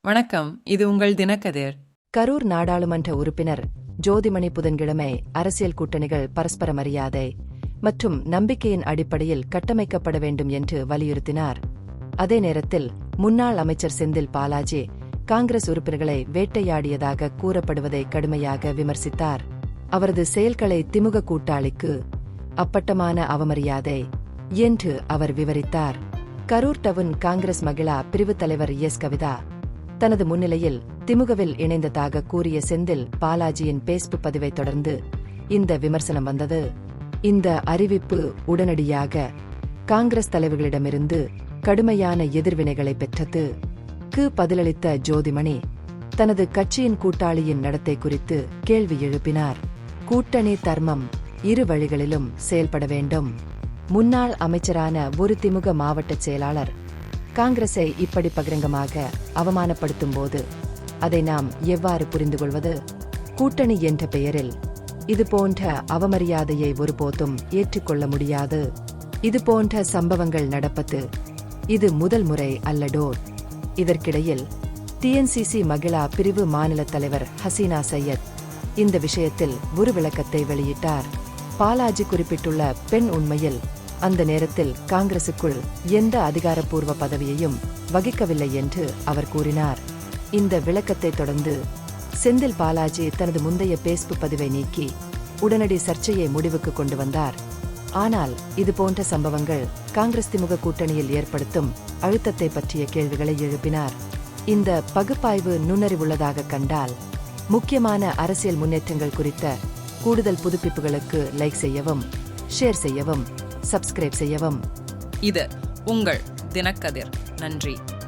வணக்கம், இது உங்கள் தினக்கதிர். கரூர் நாடாளுமன்ற உறுப்பினர் ஜோதிமணி புதன்கிழமை அரசியல் கூட்டணிகள் பரஸ்பர மரியாதை மற்றும் நம்பிக்கையின் அடிப்படையில் கட்டமைக்கப்பட வேண்டும் என்று வலியுறுத்தினார். அதே நேரத்தில் முன்னாள் அமைச்சர் செந்தில் பாலாஜி காங்கிரஸ் உறுப்பினர்களை வேட்டையாடியதாக கூறப்படுவதை கடுமையாக விமர்சித்தார். அவரது செயல்களை திமுக கூட்டாளிக்கு அப்பட்டமான அவமரியாதை என்று அவர் விவரித்தார். கரூர் டவுன் காங்கிரஸ் மகிழா பிரிவு தலைவர் எஸ். கவிதா தனது முன்னிலையில் திமுகவில் இணைந்ததாக கூறிய செந்தில் பாலாஜியின் பேஸ்புக் பதிவை தொடர்ந்து இந்த விமர்சனம் வந்தது. இந்த அறிவிப்பு உடனடியாக காங்கிரஸ் தலைவர்களிடமிருந்து கடுமையான எதிர்வினைகளை பெற்றது. பதிலளித்த ஜோதிமணி தனது கட்சியின் கூட்டாளியின் நடத்தை குறித்து கேள்வி எழுப்பினார். கூட்டணி தர்மம் இரு வழிகளிலும் செயல்பட வேண்டும். முன்னாள் அமைச்சரான ஒரு திமுக மாவட்ட செயலாளர் காங்கிரஸை இப்படி பகிரங்கமாக அவமானப்படுத்தும் போது அதை நாம் எவ்வாறு புரிந்து கொள்வது? கூட்டணி என்ற பெயரில் இதுபோன்ற அவமரியாதையை ஒருபோதும் ஏற்றுக்கொள்ள முடியாது. இதுபோன்ற சம்பவங்கள் நடப்பது இது முதல் முறை அல்லடோர். இதற்கிடையில் டிஎன்சிசி மகிழா பிரிவு மாநில தலைவர் ஹசீனா சையத் இந்த விஷயத்தில் ஒரு விளக்கத்தை வெளியிட்டார். பாலாஜி குறிப்பிட்டுள்ள பெண் உண்மையில் அந்த நேரத்தில் காங்கிரசுக்குள் எந்த அதிகாரப்பூர்வ பதவியையும் வகிக்கவில்லை என்று அவர் கூறினார். இந்த விளக்கத்தை தொடர்ந்து செந்தில் பாலாஜி தனது முந்தைய பேஸ்புக் பதிவை நீக்கி உடனடி சர்ச்சையை முடிவுக்கு கொண்டு வந்தார். ஆனால் இதுபோன்ற சம்பவங்கள் காங்கிரஸ் திமுக கூட்டணியில் ஏற்படுத்தும் அழுத்தத்தை பற்றிய கேள்விகளை எழுப்பினார். இந்த பகுப்பாய்வு நுண்ணறிவுள்ளதாக கண்டால் முக்கியமான அரசியல் முன்னேற்றங்கள் குறித்த கூடுதல் புதுப்பிப்புகளுக்கு லைக் செய்யவும், ஷேர் செய்யவும், சப்ஸ்கிரைப் செய்யவும். இது உங்கள் தினக்கதிர். நன்றி.